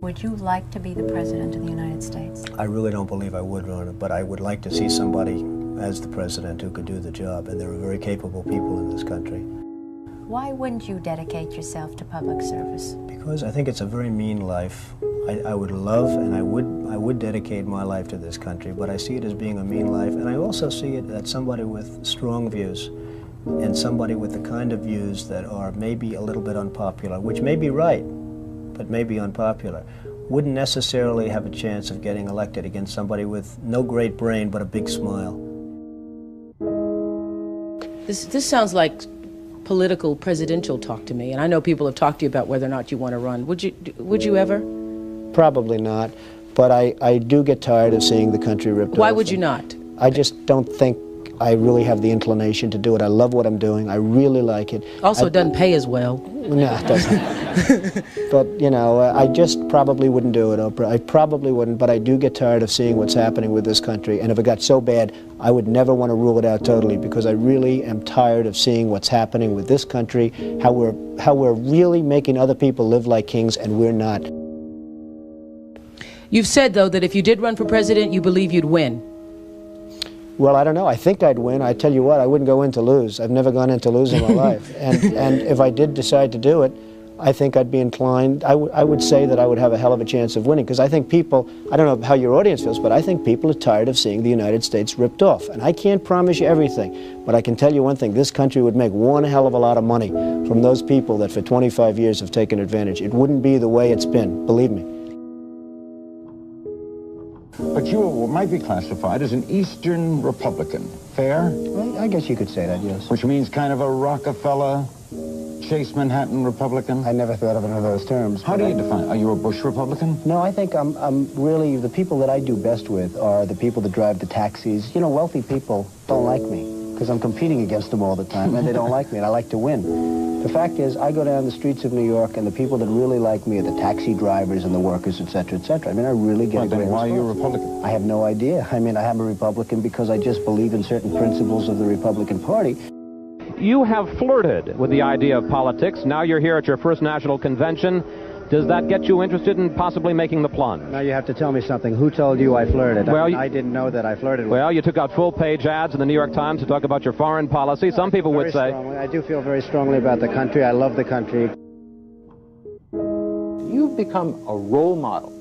Would you like to be the President of the United States? I really don't believe I would run it, but I would like to see somebody as the President who could do the job, and there are very capable people in this country. Why wouldn't you dedicate yourself to public service? Because I think it's a very mean life. I would love and I would dedicate my life to this country, but I see it as being a mean life, and I also see it as somebody with strong views and somebody with the kind of views that are maybe a little bit unpopular, which may be right, but may be unpopular, wouldn't necessarily have a chance of getting elected against somebody with no great brain but a big smile. This sounds like political presidential talk to me, and I know people have talked to you about whether or not you want to run. Would you ever? Probably not, but I do get tired of seeing the country ripped off. Why would you not? I just don't think I really have the inclination to do it. I love what I'm doing. I really like it. Also, it doesn't pay as well. No, it doesn't. But, you know, I just probably wouldn't do it, Oprah. I probably wouldn't, but I do get tired of seeing what's happening with this country. And if it got so bad, I would never want to rule it out totally, because I really am tired of seeing what's happening with this country, how we're really making other people live like kings, and we're not. You've said, though, that if you did run for president, you believe you'd win. Well, I don't know. I think I'd win. I tell you what, I wouldn't go in to lose. I've never gone in to lose in my life. And if I did decide to do it, I think I'd be inclined, I would say that I would have a hell of a chance of winning, because I think people, I don't know how your audience feels, but I think people are tired of seeing the United States ripped off. And I can't promise you everything, but I can tell you one thing, this country would make one hell of a lot of money from those people that for 25 years have taken advantage. It wouldn't be the way it's been, believe me. But you might be classified as an Eastern Republican. Fair? Well, I guess you could say that, yes. Which means kind of a Rockefeller, Chase Manhattan Republican? I never thought of it in those terms. How do you define? Are you a Bush Republican? No, I think I'm really, the people that I do best with are the people that drive the taxis. You know, wealthy people don't like me because I'm competing against them all the time, and they don't like me, and I like to win. The fact is, I go down the streets of New York, and the people that really like me are the taxi drivers and the workers, et cetera, et cetera. I mean, I really get a great response. Why are you a Republican? I have no idea. I mean, I am a Republican because I just believe in certain principles of the Republican Party. You have flirted with the idea of politics. Now you're here at your first national convention. Does that get you interested in possibly making the plunge? Now you have to tell me something. Who told you I flirted? Well, I didn't know that I flirted with. Well, you took out full-page ads in the New York Times to talk about your foreign policy. Some people would say... I do feel very strongly about the country. I love the country. You've become a role model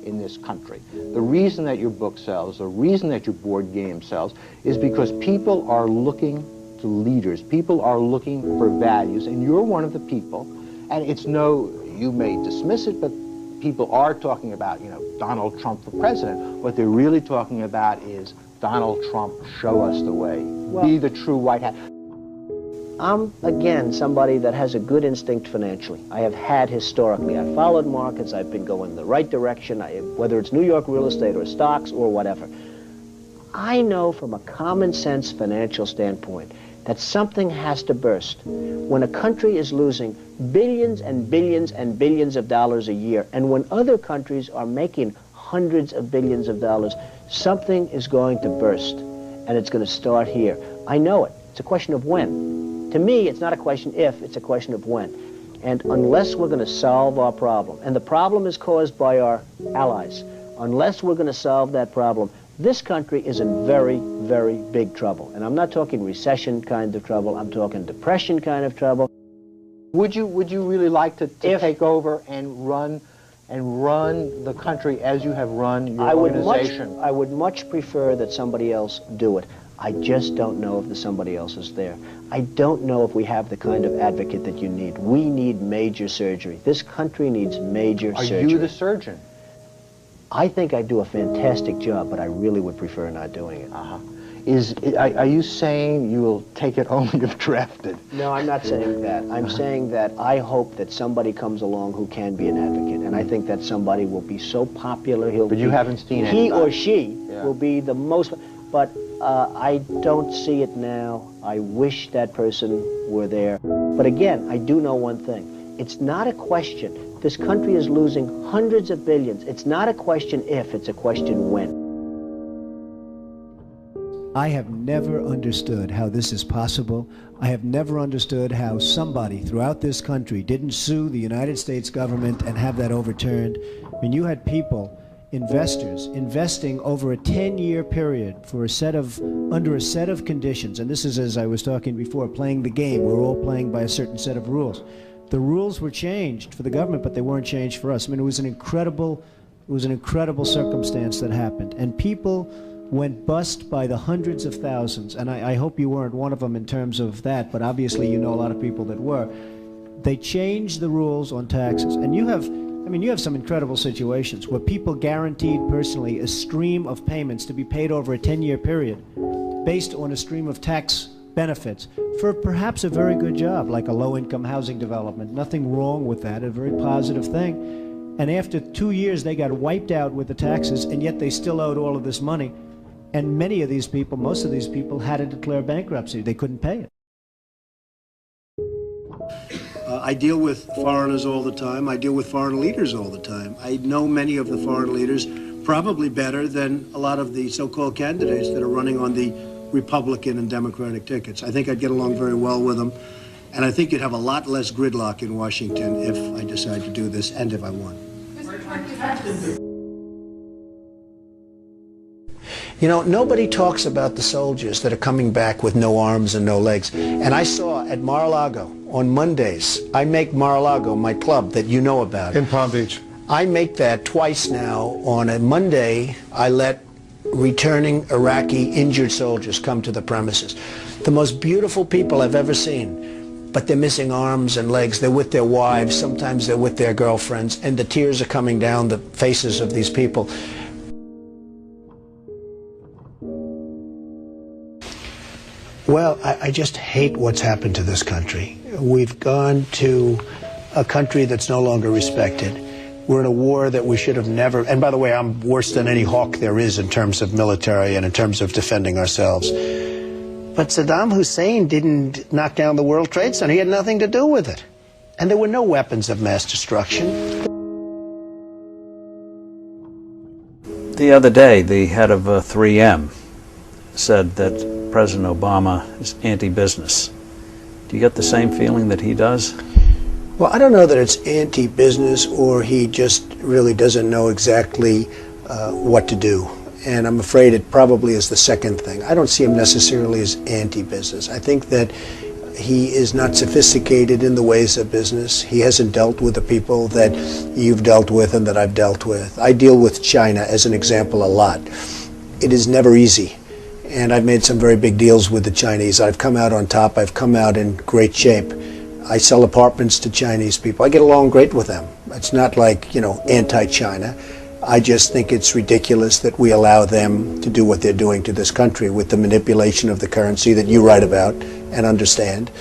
in this country. The reason that your book sells, the reason that your board game sells, is because people are looking to leaders. People are looking for values, and you're one of the people. And it's no... You may dismiss it, but people are talking about, you know, Donald Trump for president. What they're really talking about is Donald Trump, show us the way. Well, be the true white hat. I'm, again, somebody that has a good instinct financially. I have had historically. I've followed markets. I've been going the right direction, whether it's New York real estate or stocks or whatever. I know from a common sense financial standpoint that something has to burst. When a country is losing billions and billions and billions of dollars a year, and when other countries are making hundreds of billions of dollars, something is going to burst, and it's going to start here. I know it. It's a question of when. To me, it's not a question if, it's a question of when. And unless we're going to solve our problem, and the problem is caused by our allies, unless we're going to solve that problem, this country is in very, very big trouble. And I'm not talking recession kind of trouble, I'm talking depression kind of trouble. Would you really like to take over and run the country as you have run your organization? I would much prefer that somebody else do it. I just don't know if the somebody else is there. I don't know if we have the kind of advocate that you need. We need major surgery. This country needs major surgery. Are you the surgeon? I think I do a fantastic job, but I really would prefer not doing it. Are you saying you will take it only if drafted? No, I'm not saying that. I'm saying that I hope that somebody comes along who can be an advocate, and I think that somebody will be so popular, but you haven't seen it. He or she will be the most, but I don't see it now. I wish that person were there. But again, I do know one thing. It's not a question. This country is losing hundreds of billions. It's not a question if, it's a question when. I have never understood how this is possible. I have never understood how somebody throughout this country didn't sue the United States government and have that overturned. I mean, you had people, investors, investing over a 10-year period for under a set of conditions. And this is, as I was talking before, playing the game. We're all playing by a certain set of rules. The rules were changed for the government, but they weren't changed for us. I mean, it was an incredible circumstance that happened. And people went bust by the hundreds of thousands, and I hope you weren't one of them in terms of that, but obviously you know a lot of people that were. They changed the rules on taxes, and you have some incredible situations where people guaranteed personally a stream of payments to be paid over a 10-year period based on a stream of tax benefits for perhaps a very good job, like a low-income housing development. Nothing wrong with that, a very positive thing. And after 2 years, they got wiped out with the taxes, and yet they still owed all of this money. And many of these people, most of these people, had to declare bankruptcy. They couldn't pay it. I deal with foreigners all the time. I deal with foreign leaders all the time. I know many of the foreign leaders probably better than a lot of the so-called candidates that are running on the Republican and Democratic tickets. I think I'd get along very well with them. And I think you'd have a lot less gridlock in Washington if I decide to do this and if I won. You know, nobody talks about the soldiers that are coming back with no arms and no legs. And I saw at Mar-a-Lago on Mondays, I make Mar-a-Lago my club that you know about. In Palm Beach. I make that twice now. On a Monday, I let returning Iraqi injured soldiers come to the premises. The most beautiful people I've ever seen, but they're missing arms and legs. They're with their wives, sometimes they're with their girlfriends, and the tears are coming down the faces of these people. Well, I just hate what's happened to this country. We've gone to a country that's no longer respected. We're in a war that we should have never, and by the way, I'm worse than any hawk there is in terms of military and in terms of defending ourselves. But Saddam Hussein didn't knock down the World Trade Center. He had nothing to do with it. And there were no weapons of mass destruction. The other day, the head of 3M said that President Obama is anti-business. Do you get the same feeling that he does? Well, I don't know that it's anti-business or he just really doesn't know exactly what to do. And I'm afraid it probably is the second thing. I don't see him necessarily as anti-business. I think that he is not sophisticated in the ways of business. He hasn't dealt with the people that you've dealt with and that I've dealt with. I deal with China, as an example, a lot. It is never easy. And I've made some very big deals with the Chinese. I've come out on top. I've come out in great shape. I sell apartments to Chinese people. I get along great with them. It's not like, you know, anti-China. I just think it's ridiculous that we allow them to do what they're doing to this country with the manipulation of the currency that you write about and understand,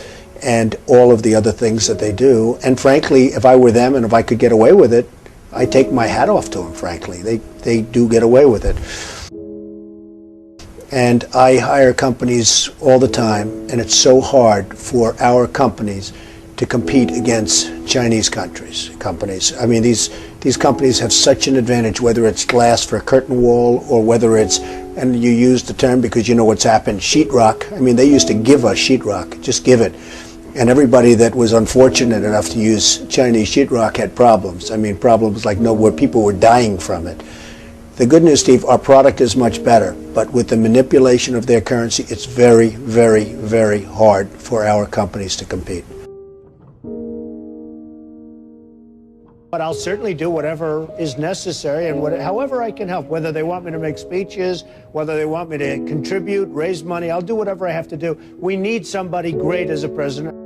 and all of the other things that they do. And frankly, if I were them and if I could get away with it, I'd take my hat off to them, frankly. They do get away with it. And I hire companies all the time, and it's so hard for our companies to compete against Chinese companies. I mean, these companies have such an advantage, whether it's glass for a curtain wall or whether it's, and you use the term because you know what's happened, sheetrock. I mean, they used to give us sheetrock, just give it. And everybody that was unfortunate enough to use Chinese sheetrock had problems. I mean, problems like where people were dying from it. The good news, Steve, our product is much better, but with the manipulation of their currency, it's very, very, very hard for our companies to compete. But I'll certainly do whatever is necessary and however I can help, whether they want me to make speeches, whether they want me to contribute, raise money, I'll do whatever I have to do. We need somebody great as a president.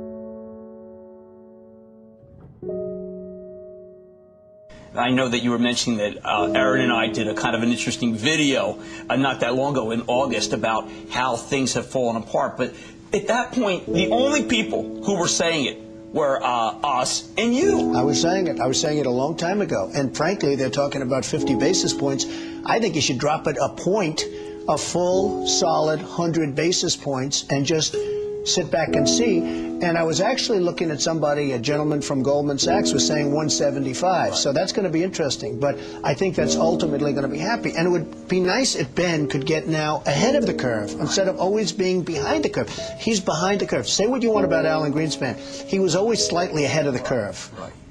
I know that you were mentioning that Aaron and I did a kind of an interesting video not that long ago in August about how things have fallen apart. But at that point, the only people who were saying it were us and you. I was saying it a long time ago. And frankly, they're talking about 50 basis points. I think you should drop it a point, a full, solid 100 basis points, and just sit back and see. And I was actually looking at somebody, a gentleman from Goldman Sachs was saying 175. So that's going to be interesting. But I think that's ultimately going to be happy. And it would be nice if Ben could get now ahead of the curve instead of always being behind the curve. He's behind the curve. Say what you want about Alan Greenspan. He was always slightly ahead of the curve.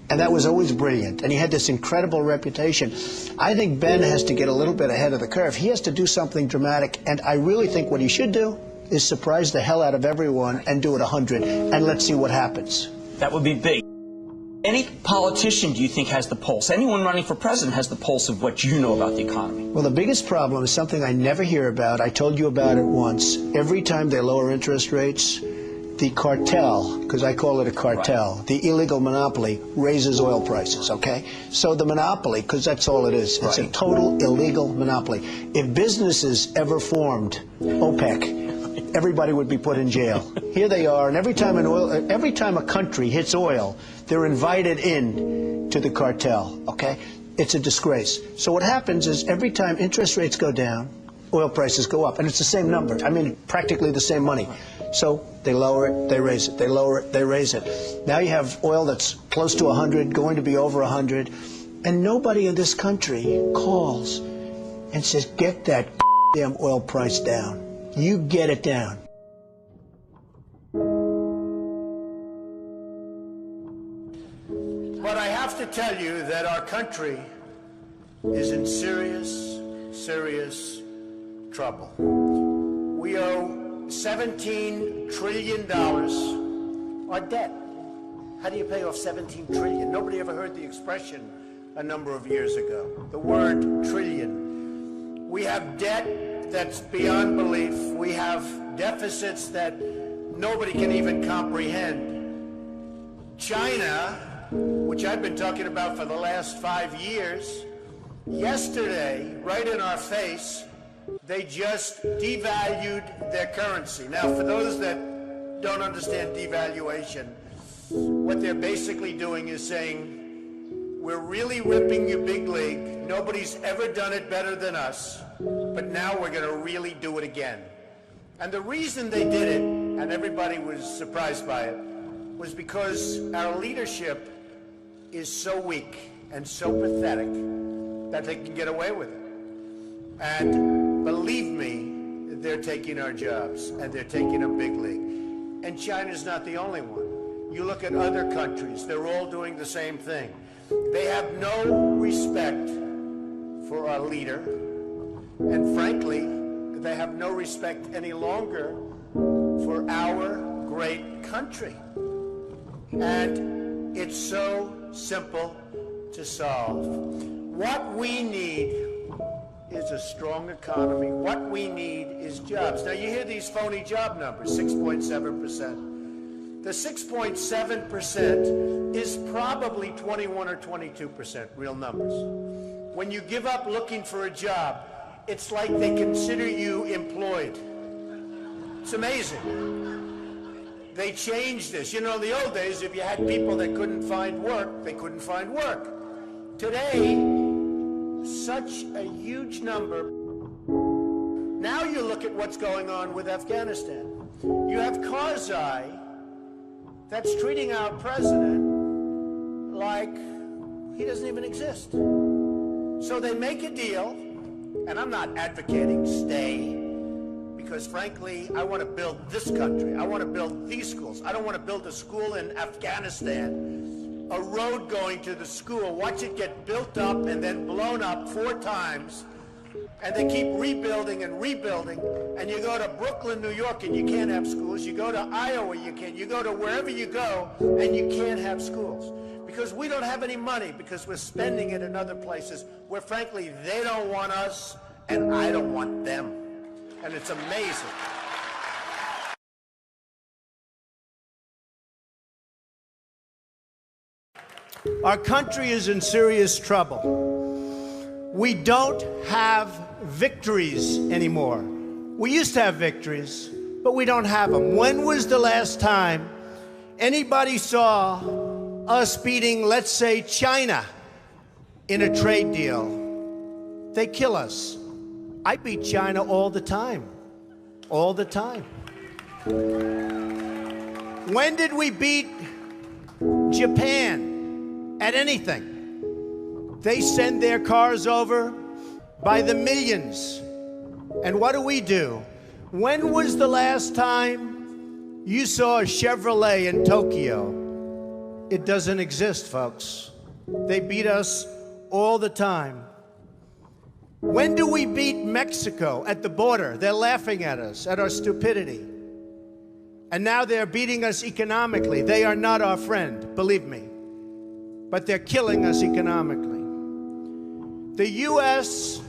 And that was always brilliant. And he had this incredible reputation. I think Ben has to get a little bit ahead of the curve. He has to do something dramatic. And I really think what he should do is surprise the hell out of everyone and do it 100. And let's see what happens. That would be big. Any politician, do you think, has the pulse? Anyone running for president has the pulse of what you know about the economy? Well, the biggest problem is something I never hear about. I told you about it once. Every time they lower interest rates, the cartel, because I call it a cartel, the illegal monopoly, raises oil prices, okay? So the monopoly, because that's all it is, it's a total illegal monopoly. If businesses ever formed OPEC, everybody would be put in jail. Here they are, and every time a country hits oil, they're invited in to the cartel, okay? It's a disgrace. So what happens is every time interest rates go down, oil prices go up, and it's the same number. I mean, practically the same money. So they lower it, they raise it, they lower it, they raise it. Now you have oil that's close to 100, going to be over 100, and nobody in this country calls and says, get that damn oil price down. You get it down. But I have to tell you that our country is in serious, serious trouble. We owe $17 trillion our debt. How do you pay off $17 trillion? Nobody ever heard the expression a number of years ago. The word trillion. We have debt that's beyond belief. We have deficits that nobody can even comprehend. China, which I've been talking about for the last 5 years, yesterday, right in our face, they just devalued their currency. Now, for those that don't understand devaluation, what they're basically doing is saying, we're really ripping you big league. Nobody's ever done it better than us, but now we're going to really do it again. And the reason they did it, and everybody was surprised by it, was because our leadership is so weak and so pathetic that they can get away with it. And believe me, they're taking our jobs, and they're taking a big league. And China's not the only one. You look at other countries, they're all doing the same thing. They have no respect for our leader, and frankly, they have no respect any longer for our great country. And it's so simple to solve. What we need is a strong economy. What we need is jobs. Now, you hear these phony job numbers, 6.7%. The 6.7% is probably 21 or 22% real numbers. When you give up looking for a job, it's like they consider you employed. It's amazing. They changed this. You know, in the old days, if you had people that couldn't find work, they couldn't find work. Today, such a huge number. Now you look at what's going on with Afghanistan. You have Karzai that's treating our president like he doesn't even exist. So they make a deal, and I'm not advocating stay, because frankly, I want to build this country. I want to build these schools. I don't want to build a school in Afghanistan, a road going to the school, watch it get built up and then blown up 4 times, and they keep rebuilding and rebuilding, and you go to Brooklyn, New York, and you can't have schools. You go to Iowa, you can't. You go to wherever you go, and you can't have schools. Because we don't have any money, because we're spending it in other places where, frankly, they don't want us, and I don't want them. And it's amazing. Our country is in serious trouble. We don't have victories anymore. We used to have victories, but we don't have them. When was the last time anybody saw us beating, let's say, China in a trade deal? They kill us. I beat China all the time. All the time. When did we beat Japan at anything? They send their cars over by the millions. And what do? When was the last time you saw a Chevrolet in Tokyo? It doesn't exist, folks. They beat us all the time. When do we beat Mexico at the border? They're laughing at us, at our stupidity. And now they're beating us economically. They are not our friend, believe me. But they're killing us economically. The U.S.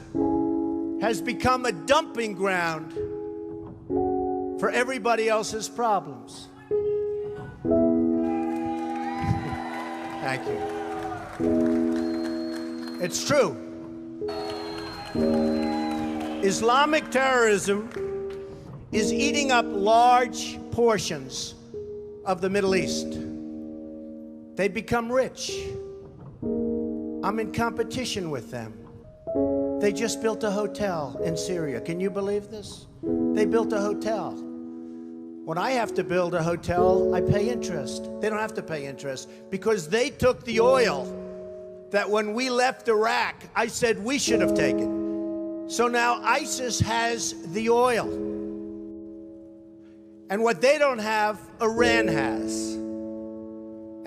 has become a dumping ground for everybody else's problems. Thank you. It's true. Islamic terrorism is eating up large portions of the Middle East. They become rich. I'm in competition with them. They just built a hotel in Syria. Can you believe this? They built a hotel. When I have to build a hotel, I pay interest. They don't have to pay interest because they took the oil that when we left Iraq, I said we should have taken. So now ISIS has the oil. And what they don't have, Iran has.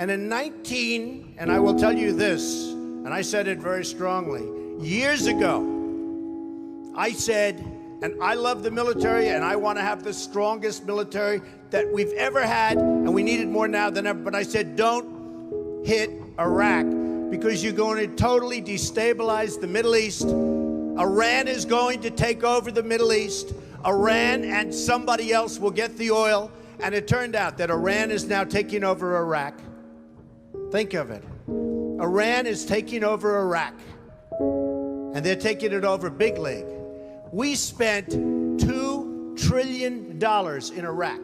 And in and I will tell you this, and I said it very strongly, years ago, I said, and I love the military, and I want to have the strongest military that we've ever had, and we need it more now than ever, but I said, don't hit Iraq, because you're going to totally destabilize the Middle East. Iran is going to take over the Middle East. Iran and somebody else will get the oil, and it turned out that Iran is now taking over Iraq. Think of it. Iran is taking over Iraq, and they're taking it over big league. We spent $2 trillion in Iraq.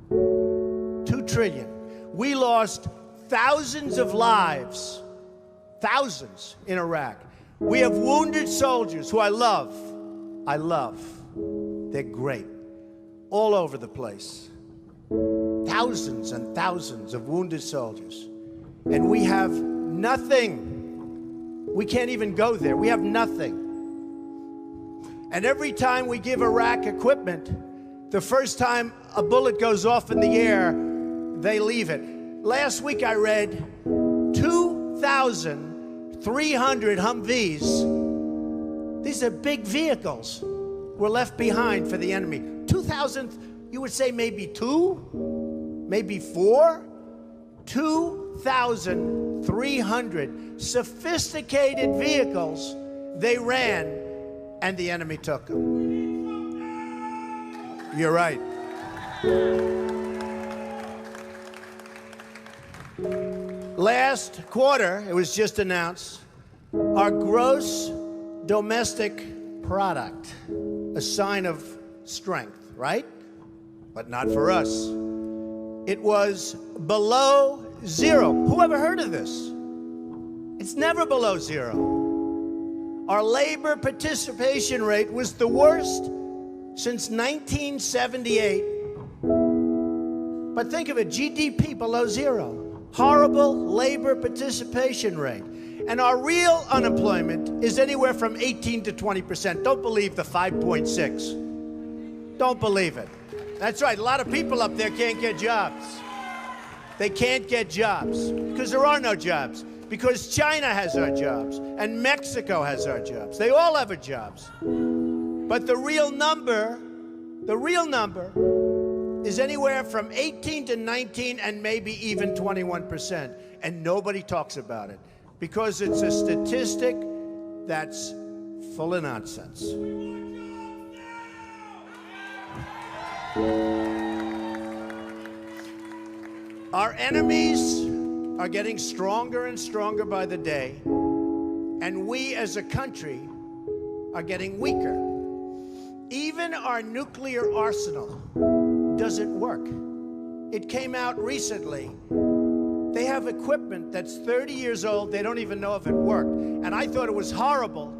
$2 trillion. We lost thousands of lives, thousands in Iraq. We have wounded soldiers who I love. They're great. All over the place. Thousands and thousands of wounded soldiers. And we have nothing. We can't even go there. We have nothing. And every time we give Iraq equipment, the first time a bullet goes off in the air, they leave it. Last week I read 2,300 Humvees. These are big vehicles. Were left behind for the enemy. 2,000, you would say maybe 2, maybe 4. 2,300 sophisticated vehicles they ran, and the enemy took them. You're right. Last quarter, it was just announced, our gross domestic product, a sign of strength, right? But not for us. It was below zero. Who ever heard of this? It's never below zero. Our labor participation rate was the worst since 1978. But think of it, GDP below zero. Horrible labor participation rate. And our real unemployment is anywhere from 18 to 20%. Don't believe the 5.6. Don't believe it. That's right, a lot of people up there can't get jobs. They can't get jobs because there are no jobs. Because China has our jobs and Mexico has our jobs. They all have our jobs. But the real number is anywhere from 18 to 19 and maybe even 21%. And nobody talks about it because it's a statistic that's full of nonsense. Our enemies are getting stronger and stronger by the day, and we as a country are getting weaker. Even our nuclear arsenal doesn't work. It came out recently. They have equipment that's 30 years old. They don't even know if it worked. And I thought it was horrible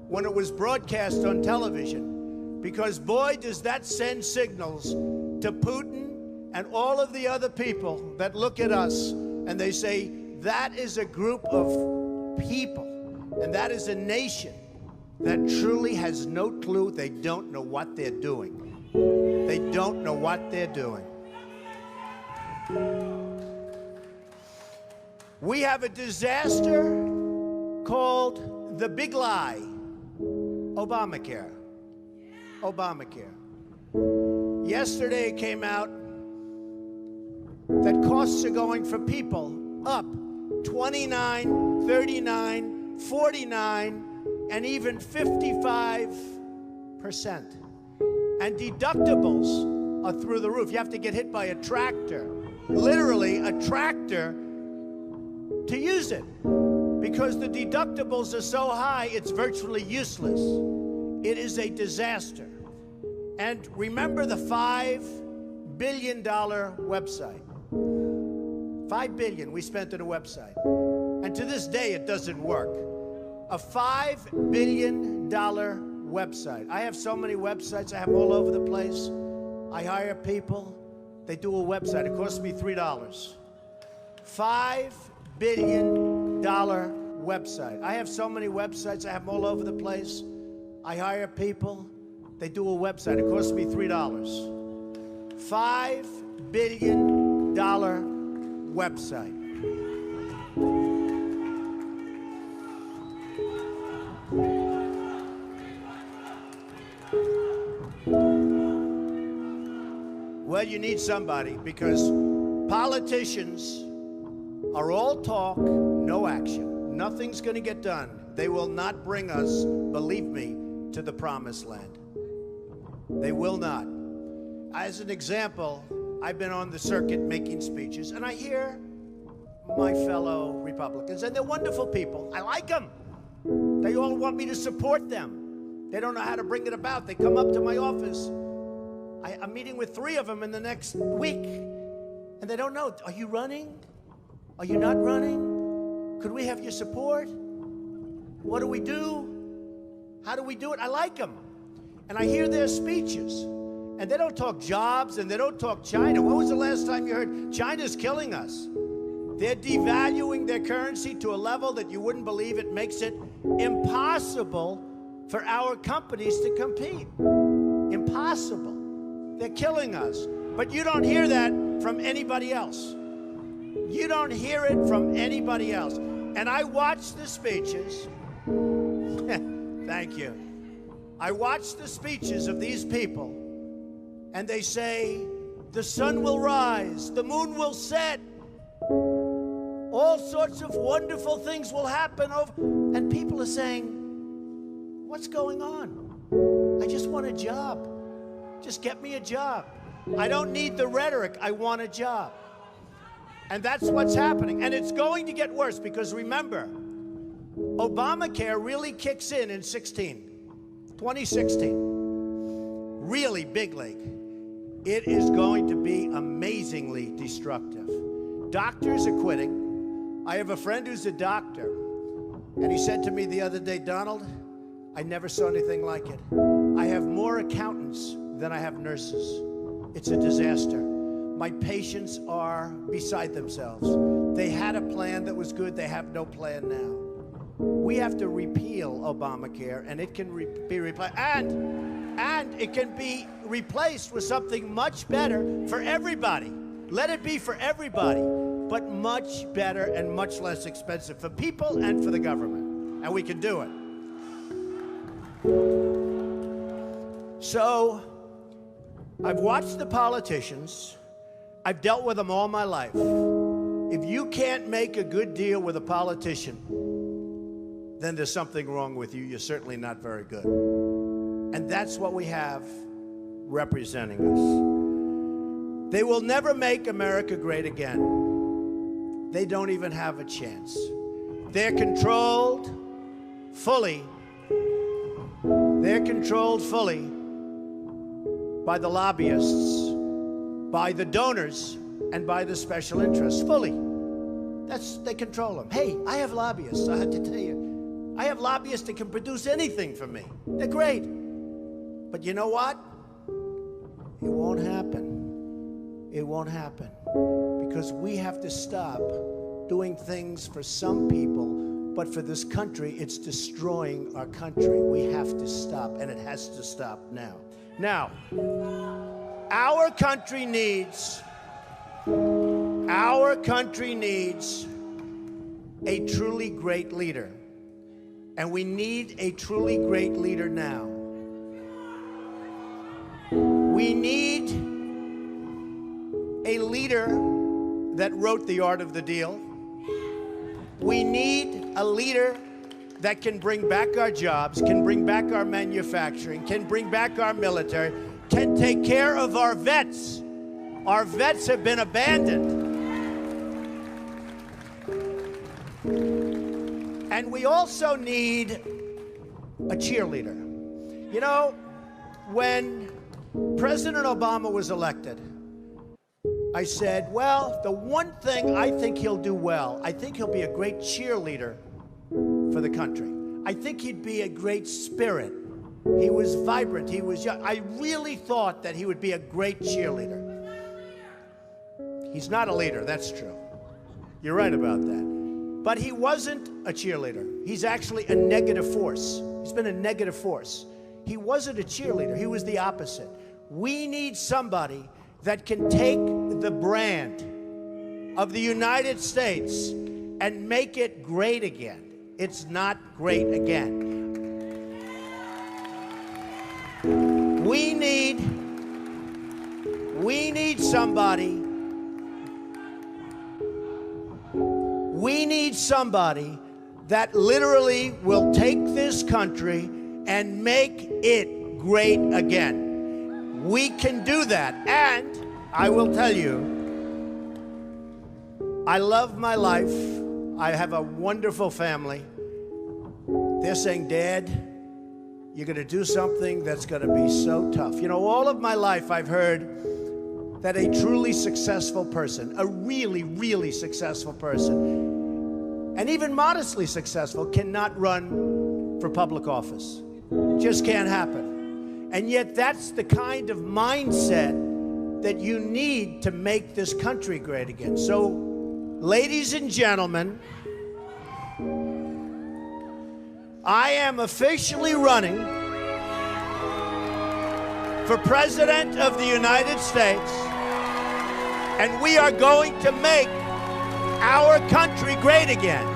when it was broadcast on television, because boy, does that send signals to Putin and all of the other people that look at us and they say, that is a group of people, and that is a nation that truly has no clue. They don't know what they're doing. They don't know what they're doing. We have a disaster called the big lie, Obamacare. Obamacare. Yesterday it came out that costs are going for people up 29, 39, 49, and even 55%. And deductibles are through the roof. You have to get hit by a tractor, literally a tractor, to use it. Because the deductibles are so high, it's virtually useless. It is a disaster. And remember the $5 billion website. $5 billion we spent on a website. And to this day, it doesn't work. A $5 billion website. I have so many websites. I have them all over the place. I hire people. They do a website. It costs me $3. $5 billion website. I have so many websites. I have them all over the place. I hire people. They do a website. It costs me $3. $5 billion website. Well, you need somebody, because politicians are all talk, no action. Nothing's going to get done. They will not bring us, believe me, to the promised land. They will not. As an example, I've been on the circuit making speeches, and I hear my fellow Republicans, and they're wonderful people. I like them. They all want me to support them. They don't know how to bring it about. They come up to my office. I'm meeting with 3 of them in the next week, and they don't know. Are you running? Are you not running? Could we have your support? What do we do? How do we do it? I like them. And I hear their speeches, and they don't talk jobs, and they don't talk China. When was the last time you heard China's killing us? They're devaluing their currency to a level that you wouldn't believe. It makes it impossible for our companies to compete. Impossible. They're killing us. But you don't hear that from anybody else. You don't hear it from anybody else. And I watch the speeches. Thank you. I watch the speeches of these people, and they say, the sun will rise, the moon will set, all sorts of wonderful things will happen. And people are saying, what's going on? I just want a job. Just get me a job. I don't need the rhetoric. I want a job. And that's what's happening. And it's going to get worse, because remember, Obamacare really kicks in 2016. Really big league. It is going to be amazingly destructive. Doctors are quitting. I have a friend who's a doctor, and he said to me the other day, Donald, I never saw anything like it. I have more accountants than I have nurses. It's a disaster. My patients are beside themselves. They had a plan that was good. They have no plan now. We have to repeal Obamacare, and it can be replaced. And it can be replaced with something much better for everybody. Let it be for everybody, but much better and much less expensive for people and for the government. And we can do it. So, I've watched the politicians. I've dealt with them all my life. If you can't make a good deal with a politician, then there's something wrong with you. You're certainly not very good. And that's what we have representing us. They will never make America great again. They don't even have a chance. They're controlled fully. They're controlled fully by the lobbyists, by the donors, and by the special interests, fully. They control them. Hey, I have lobbyists, I have to tell you. I have lobbyists that can produce anything for me. They're great. But you know what? It won't happen. it won't happen. Because we have to stop doing things for some people, but for this country, it's destroying our country. We have to stop, and it has to stop now. Now, our country needs a truly great leader. And we need a truly great leader now. We need a leader that wrote The Art of the Deal. We need a leader that can bring back our jobs, can bring back our manufacturing, can bring back our military, can take care of our vets. Our vets have been abandoned. And we also need a cheerleader. You know, when President Obama was elected, I said, well, the one thing I think he'll do well, I think he'll be a great cheerleader for the country. I think he'd be a great spirit. He was vibrant, he was young. I really thought that he would be a great cheerleader. He's not a leader, that's true. You're right about that. But he wasn't a cheerleader. He's actually a negative force. He's been a negative force. He wasn't a cheerleader. He was the opposite. We need somebody that can take the brand of the United States and make it great again. It's not great again. We need somebody. We need somebody that literally will take this country and make it great again. We can do that. And I will tell you, I love my life. I have a wonderful family. They're saying, Dad, you're going to do something that's going to be so tough. You know, all of my life I've heard that a truly successful person, a really, really successful person, and even modestly successful, cannot run for public office. Just can't happen. And yet that's the kind of mindset that you need to make this country great again. So, ladies and gentlemen, I am officially running for President of the United States, and we are going to make our country great again.